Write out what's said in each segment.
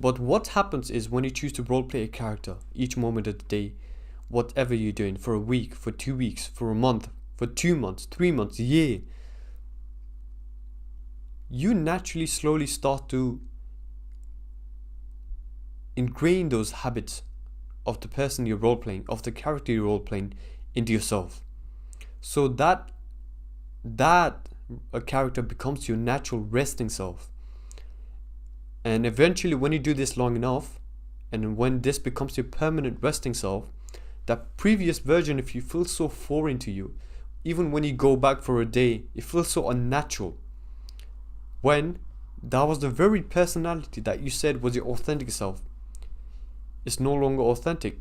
But what happens is when you choose to roleplay a character each moment of the day, whatever you're doing, for a week, for 2 weeks, for a month, for 2 months, 3 months, a year, you naturally slowly start to ingrain those habits of the person you're role playing, of the character you're role playing, into yourself. So that a character becomes your natural resting self. And eventually, when you do this long enough, and when this becomes your permanent resting self, that previous version of you feels so foreign to you. Even when you go back for a day, it feels so unnatural. When that was the very personality that you said was your authentic self. It's no longer authentic.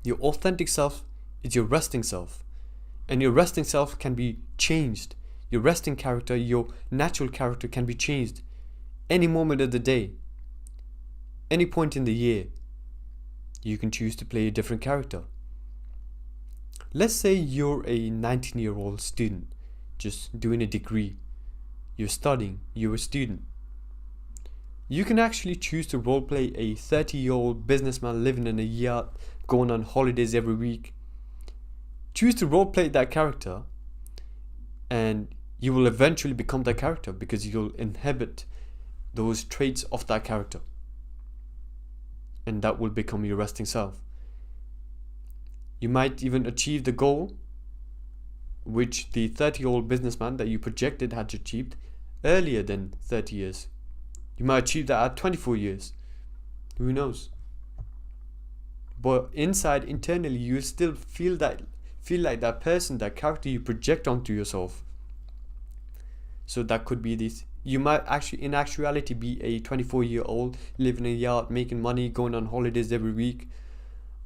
Your authentic self is your resting self. And your resting self can be changed. Your resting character, your natural character can be changed any moment of the day. Any point in the year, you can choose to play a different character. Let's say you're a 19-year-old student, just doing a degree. You're studying, you're a student. You can actually choose to roleplay a 30-year-old businessman living in a yacht, going on holidays every week. Choose to roleplay that character, and you will eventually become that character because you'll inhabit those traits of that character. And that will become your resting self. You might even achieve the goal which the 30-year-old businessman that you projected had achieved earlier than 30 years. You might achieve that at 24 years. Who knows? But internally, you still feel like that person, that character you project onto yourself. So that could be this. You might actually, in actuality, be a 24-year-old living in a yacht, making money, going on holidays every week.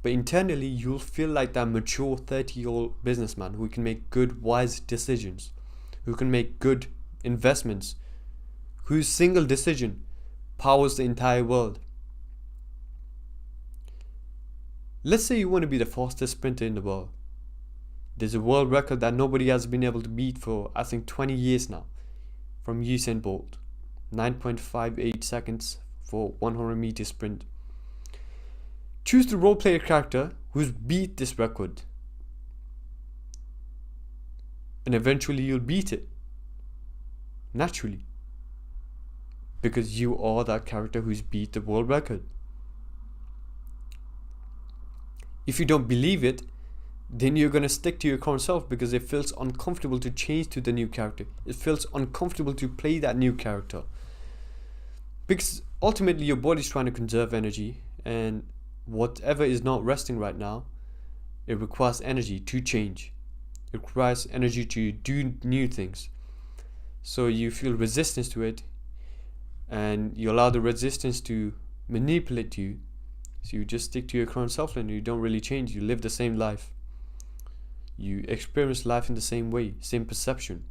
But internally, you'll feel like that mature 30-year-old businessman who can make good, wise decisions, who can make good investments, whose single decision powers the entire world. Let's say you want to be the fastest sprinter in the world. There's a world record that nobody has been able to beat for, I think, 20 years now, from Usain Bolt. 9.58 seconds for 100 meter sprint. Choose to roleplay a character who's beat this record. And eventually you'll beat it. Naturally. Because you are that character who's beat the world record. If you don't believe it, then you're going to stick to your current self because it feels uncomfortable to change to the new character. It feels uncomfortable to play that new character. Because ultimately your body's trying to conserve energy, and whatever is not resting right now, it requires energy to change. It requires energy to do new things. So you feel resistance to it, and you allow the resistance to manipulate you. So you just stick to your current self and you don't really change. You live the same life. You experience life in the same way, same perception.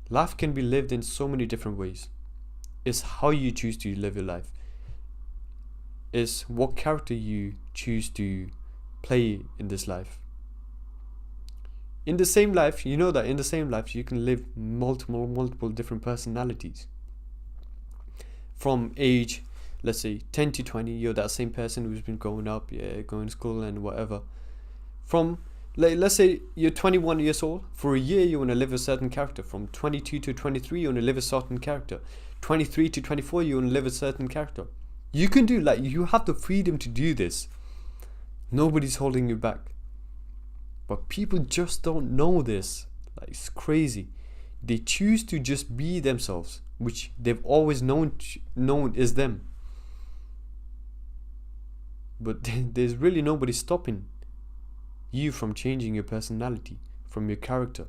Life can be lived in so many different ways. It's how you choose to live your life. It's what character you choose to play in this life. In the same life, you know that in the same life you can live multiple different personalities. From age, let's say 10 to 20, you're that same person who's been growing up, going to school and whatever. From, let's say you're 21 years old, for a year you want to live a certain character. From 22 to 23, you want to live a certain character. 23 to 24, you want to live a certain character. You can do, you have the freedom to do this. Nobody's holding you back. But people just don't know this. It's crazy. They choose to just be themselves, which they've always known is them. But there's really nobody stopping you from changing your personality, from your character.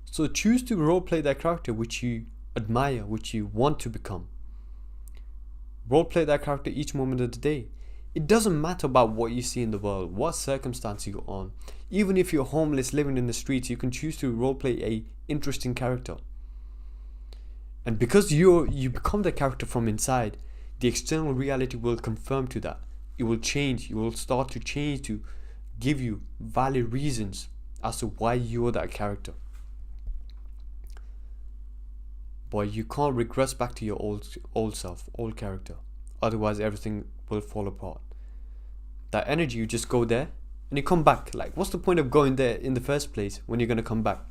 So choose to roleplay that character which you admire, which you want to become. Roleplay that character each moment of the day. It doesn't matter about what you see in the world, what circumstance you're on. Even if you're homeless living in the streets, you can choose to roleplay a interesting character. And because you become the character from inside, the external reality will confirm to that. It will change. You will start to change to give you valid reasons as to why you're that character. but you can't regress back to your old self, old character. Otherwise, everything will fall apart. That energy, you just go there and you come back. Like, what's the point of going there in the first place when you're gonna come back?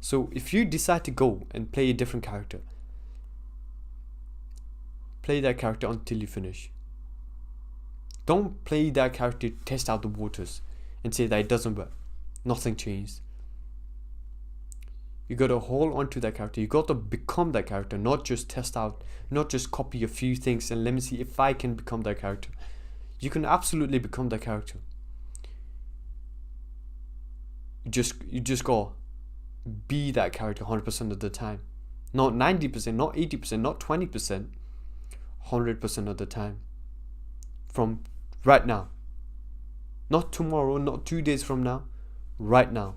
So if you decide to go and play a different character, play that character until you finish. Don't play that character to test out the waters and say that it doesn't work. Nothing changed. You gotta hold on to that character. You gotta become that character, not just test out, not just copy a few things and let me see if I can become that character. You can absolutely become that character. You just gotta be that character 100% of the time. Not 90%, not 80%, not 20%. 100% of the time. From right now. Not tomorrow, not 2 days from now. Right now.